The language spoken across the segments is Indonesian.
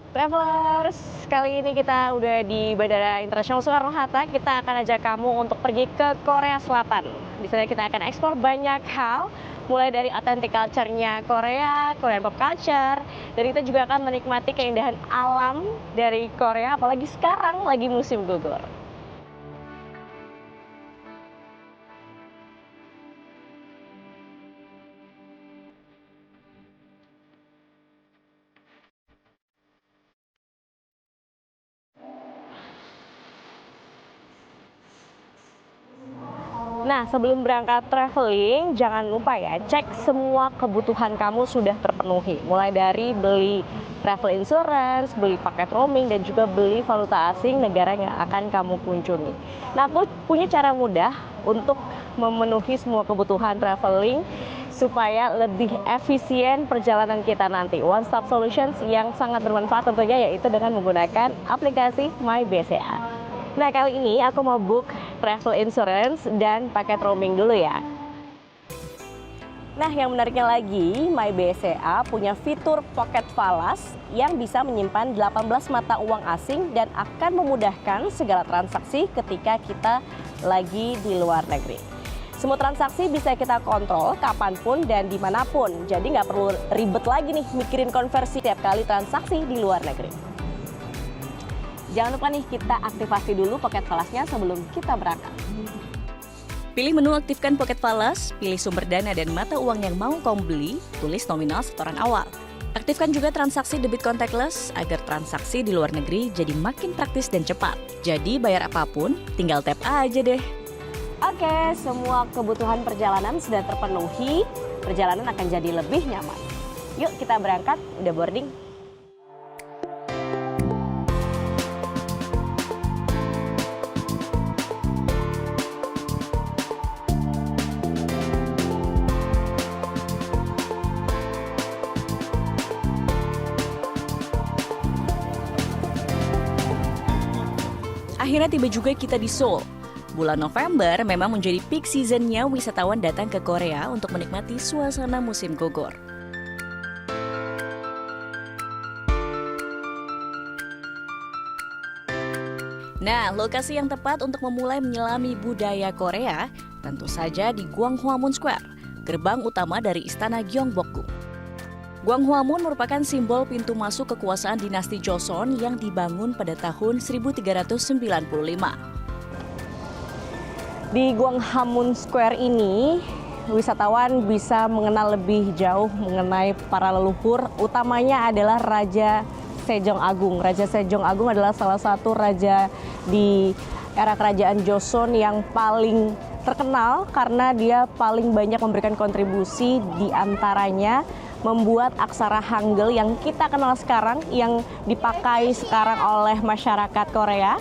Travelers, kali ini kita udah di Bandara Internasional Soekarno-Hatta. Kita akan ajak kamu untuk pergi ke Korea Selatan. Di sana kita akan eksplor banyak hal, mulai dari authentic culture-nya Korea, Korean pop culture, dan kita juga akan menikmati keindahan alam dari Korea, apalagi sekarang lagi musim gugur. Nah, sebelum berangkat traveling, jangan lupa ya, cek semua kebutuhan kamu sudah terpenuhi. Mulai dari beli travel insurance, beli paket roaming, dan juga beli valuta asing negara yang akan kamu kunjungi. Nah, aku punya cara mudah untuk memenuhi semua kebutuhan traveling supaya lebih efisien perjalanan kita nanti. One Stop Solutions yang sangat bermanfaat tentunya, yaitu dengan menggunakan aplikasi MyBCA. Nah, kali ini aku mau book travel insurance dan paket roaming dulu ya. Nah, yang menariknya lagi, MyBCA punya fitur Pocket Falas yang bisa menyimpan 18 mata uang asing dan akan memudahkan segala transaksi ketika kita lagi di luar negeri. Semua transaksi bisa kita kontrol kapanpun dan dimanapun, jadi nggak perlu ribet lagi nih mikirin konversi tiap kali transaksi di luar negeri. Jangan lupa nih kita aktifasi dulu Pocket Falasnya sebelum kita berangkat. Pilih menu aktifkan Pocket Falas, pilih sumber dana dan mata uang yang mau kamu beli, tulis nominal setoran awal. Aktifkan juga transaksi debit contactless agar transaksi di luar negeri jadi makin praktis dan cepat. Jadi bayar apapun, tinggal tap aja deh. Oke, semua kebutuhan perjalanan sudah terpenuhi, perjalanan akan jadi lebih nyaman. Yuk kita berangkat, udah boarding. Akhirnya tiba juga kita di Seoul. Bulan November memang menjadi peak seasonnya wisatawan datang ke Korea untuk menikmati suasana musim gugur. Nah, lokasi yang tepat untuk memulai menyelami budaya Korea tentu saja di Gwanghwamun Square, gerbang utama dari Istana Gyeongbokgung. Gwanghwamun merupakan simbol pintu masuk kekuasaan dinasti Joseon yang dibangun pada tahun 1395. Di Gwanghwamun Square ini, wisatawan bisa mengenal lebih jauh mengenai para leluhur, utamanya adalah Raja Sejong Agung. Raja Sejong Agung adalah salah satu raja di era kerajaan Joseon yang paling terkenal karena dia paling banyak memberikan kontribusi, di antaranya membuat aksara Hangul yang kita kenal sekarang, yang dipakai sekarang oleh masyarakat Korea,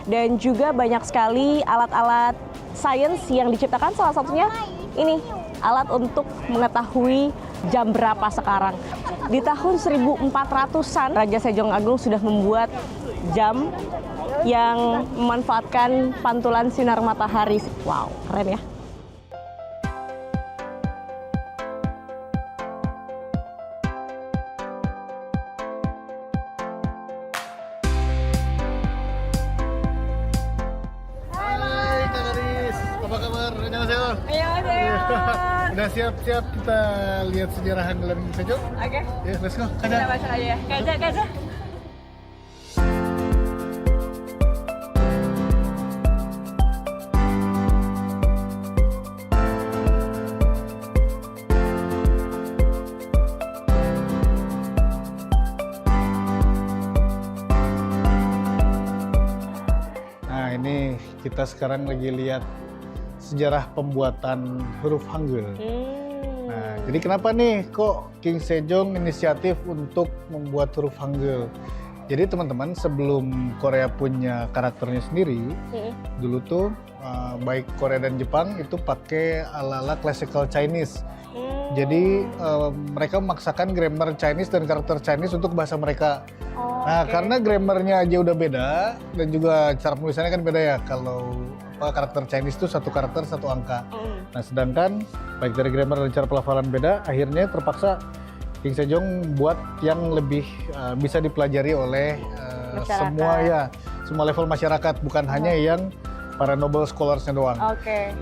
dan juga banyak sekali alat-alat sains yang diciptakan, salah satunya ini alat untuk mengetahui jam berapa sekarang. Di tahun 1400-an Raja Sejong Agung sudah membuat jam yang memanfaatkan pantulan sinar matahari. Wow, keren ya. Udah siap-siap kita lihat sejarah Hangul Sejong? Oke. Ya, let's go. Kita masuk aja ya. Kaja. kita sekarang lagi lihat sejarah pembuatan huruf Hangul. Nah, jadi kenapa nih kok King Sejong inisiatif untuk membuat huruf Hangul? Jadi teman-teman, sebelum Korea punya karakternya sendiri, dulu tuh baik Korea dan Jepang itu pakai ala-ala classical Chinese. Jadi mereka memaksakan grammar Chinese dan karakter Chinese untuk bahasa mereka. Nah, karena grammarnya aja udah beda dan juga cara penulisannya kan beda ya. Kalau karakter Chinese itu satu karakter satu angka. Nah, sedangkan baik dari grammar dan cara pelafalan beda, akhirnya terpaksa King Sejong buat yang lebih bisa dipelajari oleh semua level masyarakat, bukan hanya yang para noble scholarsnya doang. Oke.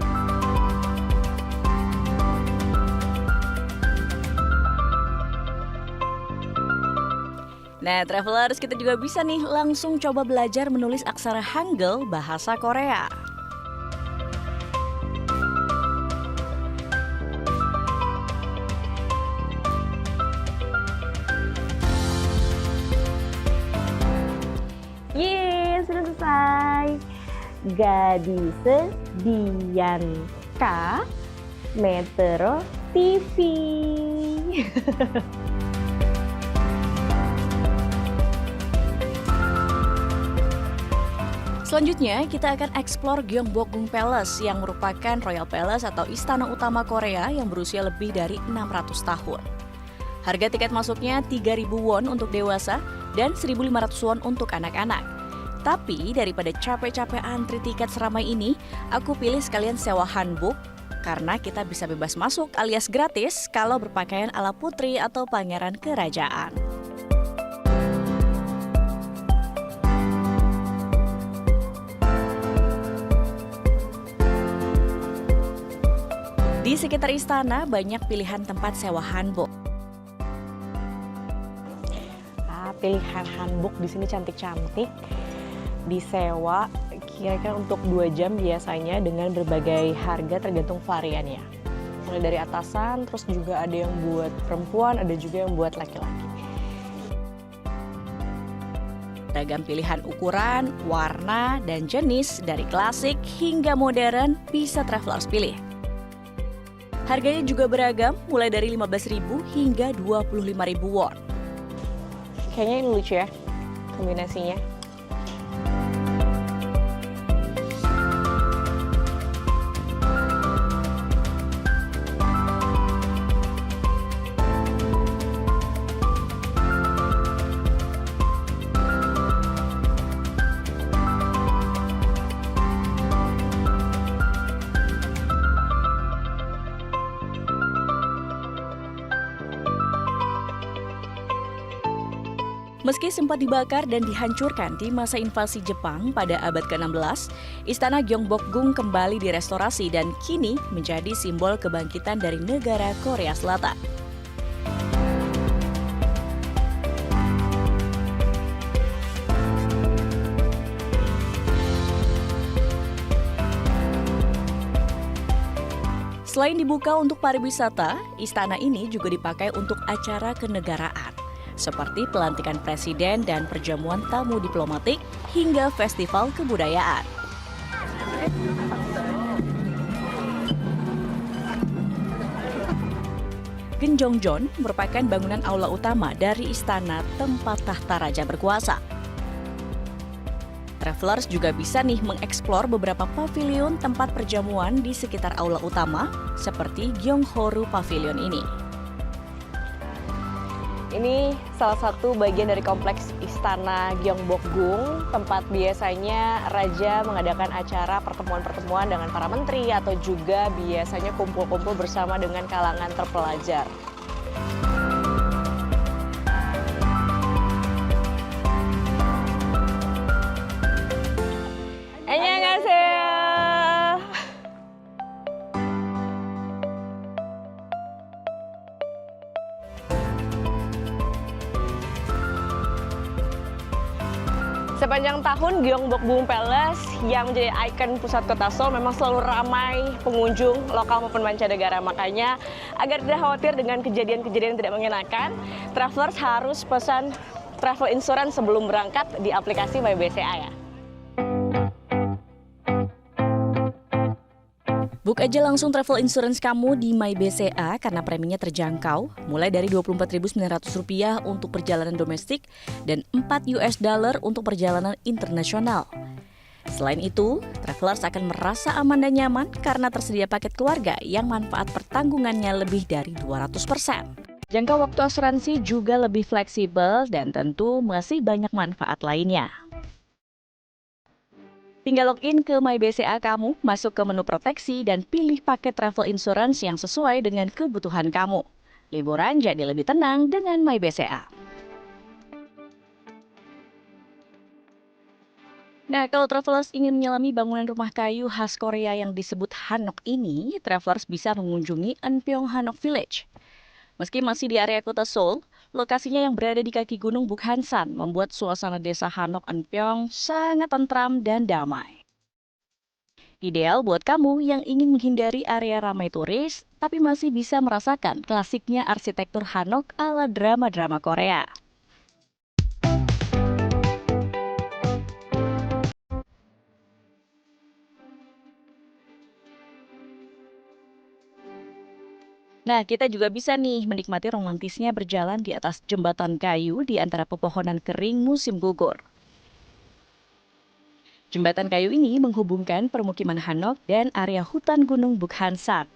Nah, travelers, kita juga bisa nih langsung coba belajar menulis aksara Hangul bahasa Korea. Yeay, sudah selesai. Gadise Dianka Metro TV. Selanjutnya, kita akan eksplor Gyeongbokgung Palace yang merupakan Royal Palace atau istana utama Korea yang berusia lebih dari 600 tahun. Harga tiket masuknya 3.000 won untuk dewasa dan 1.500 won untuk anak-anak. Tapi daripada capek-capek antri tiket seramai ini, aku pilih sekalian sewa hanbok karena kita bisa bebas masuk alias gratis kalau berpakaian ala putri atau pangeran kerajaan. Di sekitar istana banyak pilihan tempat sewa hanbok. Pilihan hanbok di sini cantik-cantik, disewa kira-kira untuk 2 jam biasanya dengan berbagai harga tergantung variannya. Mulai dari atasan, terus juga ada yang buat perempuan, ada juga yang buat laki-laki. Ragam pilihan ukuran, warna, dan jenis dari klasik hingga modern bisa travelers pilih. Harganya juga beragam, mulai dari 15.000 hingga 25.000 won. Kayaknya ini lucu ya kombinasinya. Meski sempat dibakar dan dihancurkan di masa invasi Jepang pada abad ke-16, Istana Gyeongbokgung kembali direstorasi dan kini menjadi simbol kebangkitan dari negara Korea Selatan. Selain dibuka untuk pariwisata, istana ini juga dipakai untuk acara kenegaraan, seperti pelantikan presiden dan perjamuan tamu diplomatik hingga festival kebudayaan. Genjongjeon merupakan bangunan aula utama dari istana tempat tahta raja berkuasa. Travelers juga bisa nih mengeksplor beberapa pavilion tempat perjamuan di sekitar aula utama, seperti Gyeonghoru Pavilion ini. Ini salah satu bagian dari kompleks Istana Gyeongbokgung, tempat biasanya raja mengadakan acara pertemuan-pertemuan dengan para menteri atau juga biasanya kumpul-kumpul bersama dengan kalangan terpelajar. Annyeonghaseyo. Sepanjang tahun, Gyeongbokgung Palace yang menjadi ikon pusat kota Seoul memang selalu ramai pengunjung lokal maupun mancanegara. Makanya agar tidak khawatir dengan kejadian-kejadian tidak mengenakan, travelers harus pesan travel insurance sebelum berangkat di aplikasi MyBCA ya. Book aja langsung travel insurance kamu di MyBCA karena preminya terjangkau, mulai dari Rp24.900 untuk perjalanan domestik dan $4 untuk perjalanan internasional. Selain itu, travelers akan merasa aman dan nyaman karena tersedia paket keluarga yang manfaat pertanggungannya lebih dari 200%. Jangka waktu asuransi juga lebih fleksibel dan tentu masih banyak manfaat lainnya. Tinggal login ke MyBCA kamu, masuk ke menu proteksi, dan pilih paket travel insurance yang sesuai dengan kebutuhan kamu. Liburan jadi lebih tenang dengan MyBCA. Nah, kalau travelers ingin menyelami bangunan rumah kayu khas Korea yang disebut Hanok ini, travelers bisa mengunjungi Eunpyeong Hanok Village. Meski masih di area kota Seoul, lokasinya yang berada di kaki gunung Bukhansan membuat suasana desa Hanok Eunpyeong sangat tentram dan damai. Ideal buat kamu yang ingin menghindari area ramai turis, tapi masih bisa merasakan klasiknya arsitektur Hanok ala drama-drama Korea. Nah, kita juga bisa nih menikmati romantisnya berjalan di atas jembatan kayu di antara pepohonan kering musim gugur. Jembatan kayu ini menghubungkan permukiman Hanok dan area hutan gunung Bukhansan.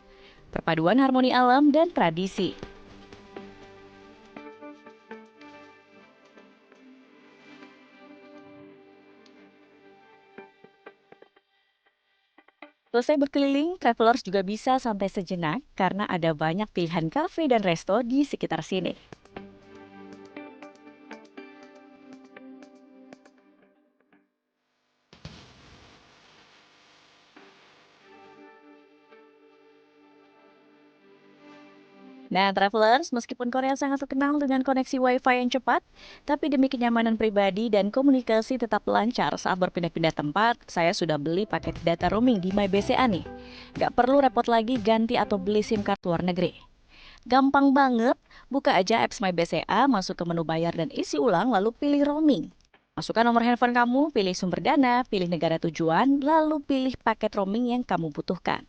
Perpaduan harmoni alam dan tradisi. Selesai berkeliling, travelers juga bisa santai sejenak karena ada banyak pilihan kafe dan resto di sekitar sini. Nah, travelers, meskipun Korea sangat terkenal dengan koneksi Wi-Fi yang cepat, tapi demi kenyamanan pribadi dan komunikasi tetap lancar saat berpindah-pindah tempat, saya sudah beli paket data roaming di MyBCA nih. Nggak perlu repot lagi ganti atau beli SIM card luar negeri. Gampang banget, buka aja apps MyBCA, masuk ke menu bayar dan isi ulang, lalu pilih roaming. Masukkan nomor handphone kamu, pilih sumber dana, pilih negara tujuan, lalu pilih paket roaming yang kamu butuhkan.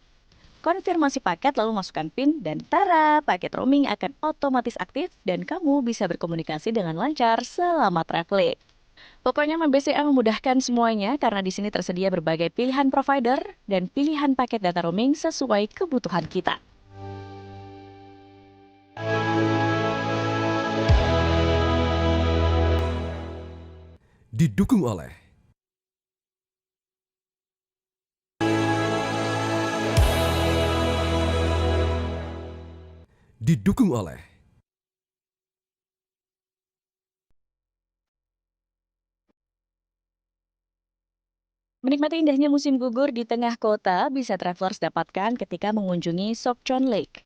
Konfirmasi paket lalu masukkan PIN dan tara, paket roaming akan otomatis aktif dan kamu bisa berkomunikasi dengan lancar selama traveling. Pokoknya MyBCA memudahkan semuanya karena di sini tersedia berbagai pilihan provider dan pilihan paket data roaming sesuai kebutuhan kita. Didukung oleh Menikmati indahnya musim gugur di tengah kota bisa travelers dapatkan ketika mengunjungi Sokchon Lake.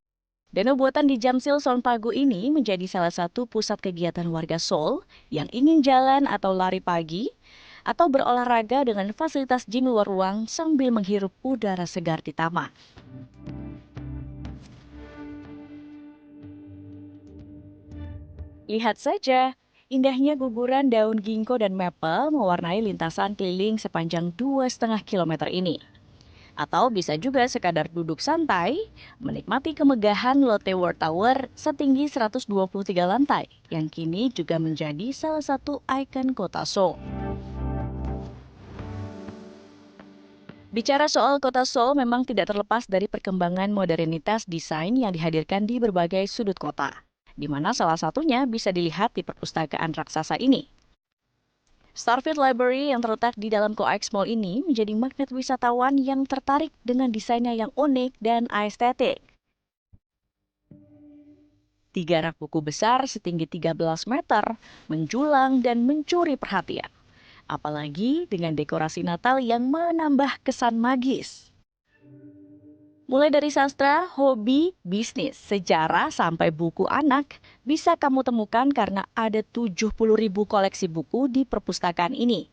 Danau buatan di Jamsil Sonpagu ini menjadi salah satu pusat kegiatan warga Seoul yang ingin jalan atau lari pagi atau berolahraga dengan fasilitas gym luar ruang sambil menghirup udara segar di taman. Lihat saja, indahnya guguran daun ginkgo dan maple mewarnai lintasan keliling sepanjang 2,5 km ini. Atau bisa juga sekadar duduk santai, menikmati kemegahan Lotte World Tower setinggi 123 lantai, yang kini juga menjadi salah satu ikon kota Seoul. Bicara soal kota Seoul memang tidak terlepas dari perkembangan modernitas desain yang dihadirkan di berbagai sudut kota, di mana salah satunya bisa dilihat di perpustakaan raksasa ini. Starfield Library yang terletak di dalam Coex Mall ini menjadi magnet wisatawan yang tertarik dengan desainnya yang unik dan estetik. 3 rak buku besar setinggi 13 meter menjulang dan mencuri perhatian. Apalagi dengan dekorasi Natal yang menambah kesan magis. Mulai dari sastra, hobi, bisnis, sejarah, sampai buku anak, bisa kamu temukan karena ada 70.000 koleksi buku di perpustakaan ini.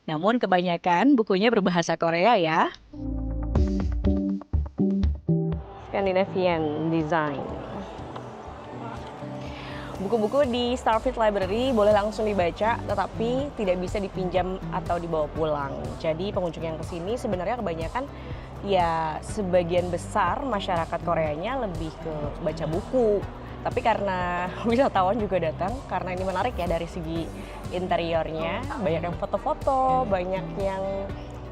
Namun kebanyakan bukunya berbahasa Korea ya. Scandinavian design. Buku-buku di Starfield Library boleh langsung dibaca, tetapi tidak bisa dipinjam atau dibawa pulang. Jadi pengunjung yang kesini sebenarnya kebanyakan ya sebagian besar masyarakat Koreanya lebih ke baca buku. Tapi karena wisatawan juga datang, karena ini menarik ya dari segi interiornya, banyak yang foto-foto, banyak yang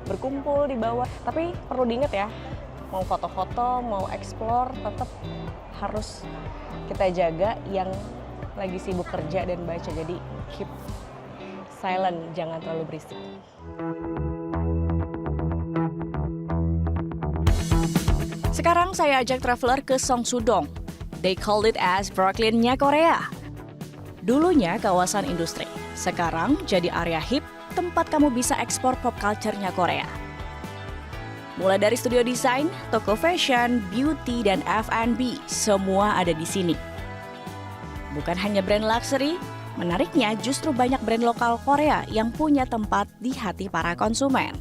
berkumpul di bawah. Tapi perlu diingat ya, mau foto-foto, mau explore, tetap harus kita jaga yang lagi sibuk kerja dan baca. Jadi keep silent, jangan terlalu berisik. Sekarang saya ajak traveler ke Seongsu-dong. They called it as Brooklyn-nya Korea. Dulunya kawasan industri, sekarang jadi area hip tempat kamu bisa ekspor pop culture-nya Korea. Mulai dari studio desain, toko fashion, beauty, dan F&B, semua ada di sini. Bukan hanya brand luxury, menariknya justru banyak brand lokal Korea yang punya tempat di hati para konsumen.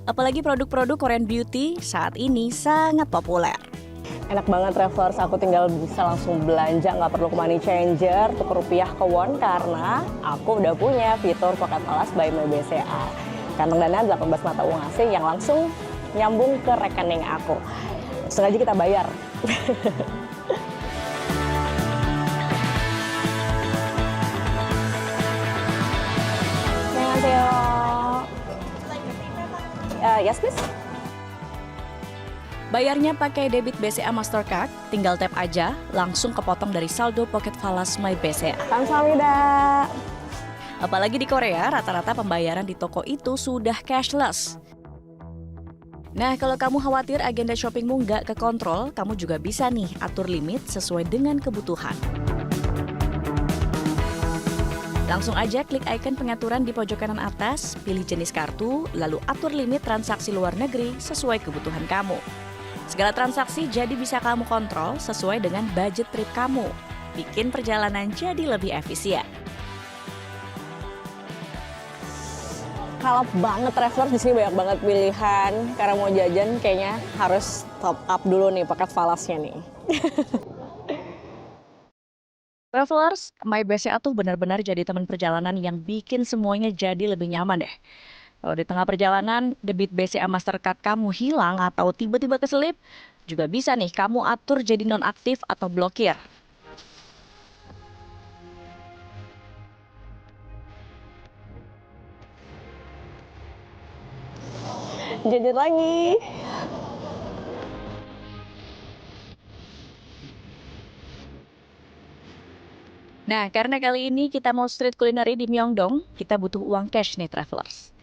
Apalagi produk-produk Korean beauty saat ini sangat populer. Enak banget Travelers, aku tinggal bisa langsung belanja, nggak perlu ke money changer, tukar rupiah ke won karena aku udah punya fitur Pocket Falas by My BCA. Kantong dana 18 mata uang asing yang langsung nyambung ke rekening aku. Sengaja kita bayar. Annyeonghaseyo. Yes, please. Bayarnya pakai debit BCA Mastercard, tinggal tap aja, langsung kepotong dari saldo Pocket Falas My BCA. Kamsahamnida. Apalagi di Korea, rata-rata pembayaran di toko itu sudah cashless. Nah, kalau kamu khawatir agenda shoppingmu nggak kekontrol, kamu juga bisa nih atur limit sesuai dengan kebutuhan. Langsung aja klik icon pengaturan di pojok kanan atas, pilih jenis kartu, lalu atur limit transaksi luar negeri sesuai kebutuhan kamu. Segala transaksi jadi bisa kamu kontrol sesuai dengan budget trip kamu. Bikin perjalanan jadi lebih efisien. Kalap banget Travelers, di sini banyak banget pilihan. Karena mau jajan kayaknya harus top up dulu nih Pocket Falasnya nih. Travelers, My BCA tuh benar-benar jadi teman perjalanan yang bikin semuanya jadi lebih nyaman deh. Kalau di tengah perjalanan, debit BCA Mastercard kamu hilang atau tiba-tiba keselip, juga bisa nih kamu atur jadi nonaktif atau blokir. Jajan lagi. Nah, karena kali ini kita mau street culinary di Myeongdong, kita butuh uang cash nih Travelers.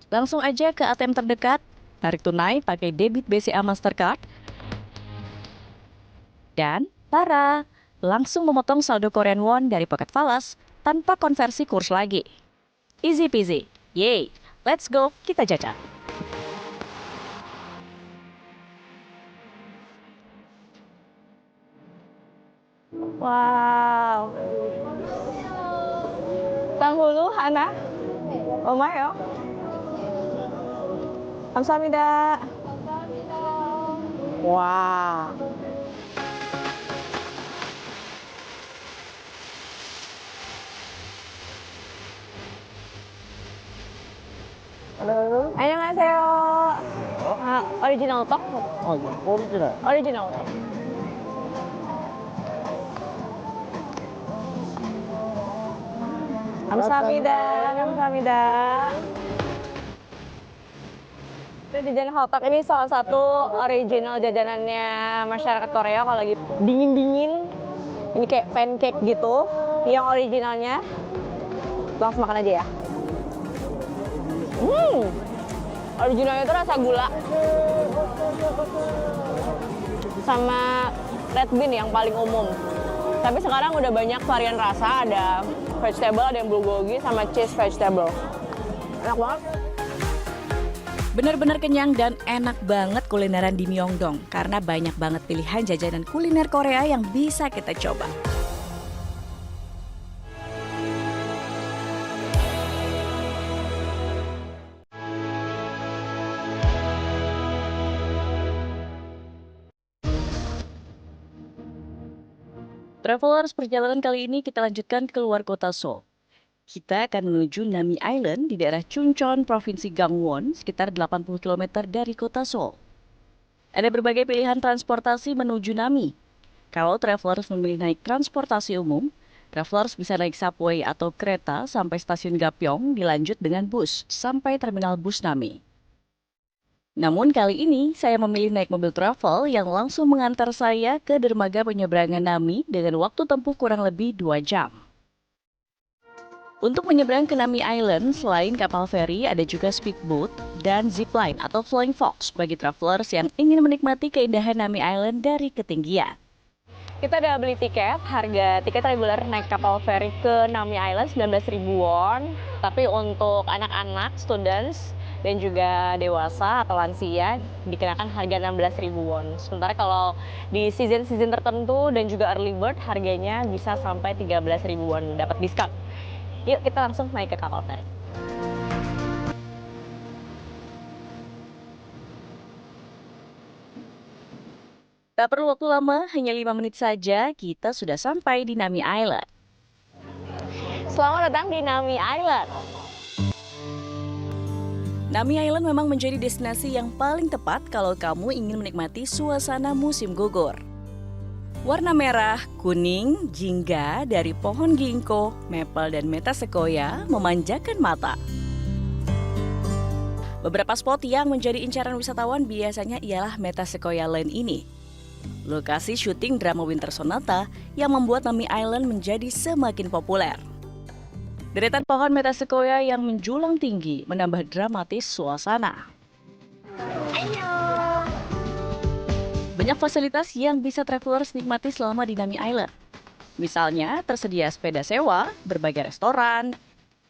Langsung aja ke ATM terdekat, tarik tunai pakai debit BCA Mastercard, dan tara, langsung memotong saldo Korean won dari Pocket Falas tanpa konversi kurs lagi. Easy peasy, yay, let's go, kita jajan. Wow. Tanghulu, Hana. Omayo. Kamsahamnida. Wah. Halo. Annyeonghaseyo. Original tok? Oh, original. Original tok. Kamsahamnida, kamsahamnida. Jajanan hotdog ini salah satu original jajanannya masyarakat Korea kalau lagi dingin-dingin. Ini kayak pancake gitu, yang originalnya. Langsung makan aja ya. Originalnya itu rasa gula. Sama red bean yang paling umum. Tapi sekarang udah banyak varian rasa, ada vegetable, ada yang bulgogi, sama cheese vegetable. Enak banget. Benar-benar kenyang dan enak banget kulineran di Myeongdong karena banyak banget pilihan jajanan kuliner Korea yang bisa kita coba. Travelers, perjalanan kali ini kita lanjutkan keluar kota Seoul. Kita akan menuju Nami Island di daerah Chuncheon, Provinsi Gangwon, sekitar 80 km dari kota Seoul. Ada berbagai pilihan transportasi menuju Nami. Kalau travelers memilih naik transportasi umum, travelers bisa naik subway atau kereta sampai stasiun Gapyeong, dilanjut dengan bus sampai terminal bus Nami. Namun kali ini saya memilih naik mobil travel yang langsung mengantar saya ke dermaga penyeberangan Nami dengan waktu tempuh kurang lebih 2 jam. Untuk menyeberang ke Nami Island, selain kapal feri, ada juga speedboat dan zipline atau flying fox bagi travelers yang ingin menikmati keindahan Nami Island dari ketinggian. Kita udah beli tiket, harga tiket reguler naik kapal feri ke Nami Island 19.000 won. Tapi untuk anak-anak, students, dan juga dewasa atau lansia dikenakan harga 16.000 won. Sementara kalau di season-season tertentu dan juga early bird harganya bisa sampai 13.000 won, dapat diskon. Yuk kita langsung naik ke kapal feri. Tak perlu waktu lama, hanya 5 menit saja kita sudah sampai di Nami Island. Selamat datang di Nami Island. Nami Island memang menjadi destinasi yang paling tepat kalau kamu ingin menikmati suasana musim gugur. Warna merah, kuning, jingga dari pohon ginkgo, maple, dan metasequoia memanjakan mata. Beberapa spot yang menjadi incaran wisatawan biasanya ialah Metasequoia Lane ini. Lokasi syuting drama Winter Sonata yang membuat Nami Island menjadi semakin populer. Deretan pohon Metasequoia yang menjulang tinggi menambah dramatis suasana. Banyak fasilitas yang bisa travelers nikmati selama di Nami Island. Misalnya, tersedia sepeda sewa, berbagai restoran,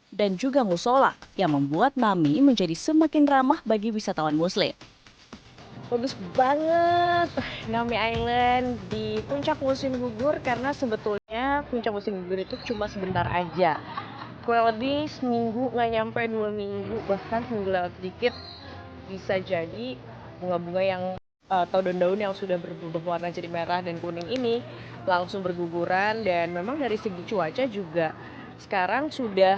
dan juga musola yang membuat Nami menjadi semakin ramah bagi wisatawan muslim. Bagus banget Nami Island di puncak musim gugur, karena sebetulnya puncak musim gugur itu cuma sebentar aja. Kurang lebih seminggu, nggak nyampe 2 minggu, bahkan seminggu lewat sedikit bisa jadi bunga-bunga yang atau daun-daun yang sudah berwarna jadi merah dan kuning ini langsung berguguran. Dan memang dari segi cuaca juga sekarang sudah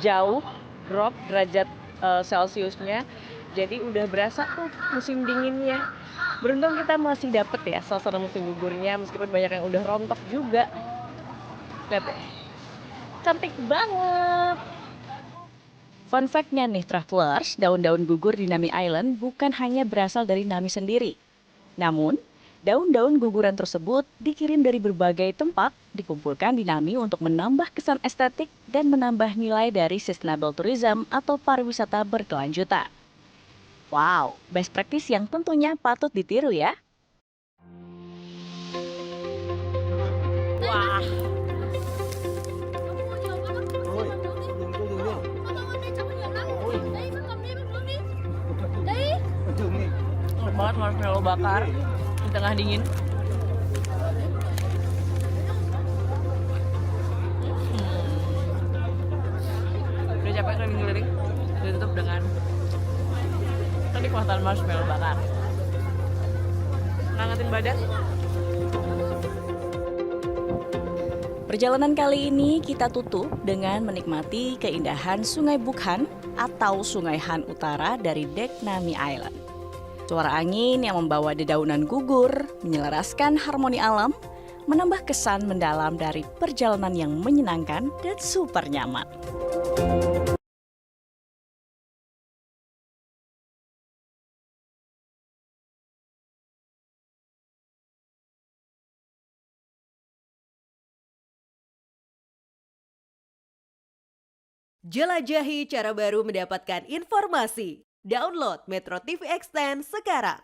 jauh drop derajat Celciusnya, jadi udah berasa tuh musim dinginnya. Beruntung kita masih dapet ya suasana musim gugurnya, meskipun banyak yang udah rontok juga. Lihat deh, cantik banget. Fun fact-nya nih travelers, daun-daun gugur di Nami Island bukan hanya berasal dari Nami sendiri. Namun, daun-daun guguran tersebut dikirim dari berbagai tempat, dikumpulkan di Nami untuk menambah kesan estetik dan menambah nilai dari sustainable tourism atau pariwisata berkelanjutan. Wow, best practice yang tentunya patut ditiru ya. Wah, enak banget marshmallow bakar di tengah dingin. Udah capek keliling-keliling, ditutup dengan kenikmatan marshmallow bakar. Ngangetin badan. Perjalanan kali ini kita tutup dengan menikmati keindahan Sungai Bukhan atau Sungai Han Utara dari dek Nami Island. Suara angin yang membawa dedaunan gugur, menyelaraskan harmoni alam, menambah kesan mendalam dari perjalanan yang menyenangkan dan super nyaman. Jelajahi cara baru mendapatkan informasi. Download Metro TV Extend sekarang.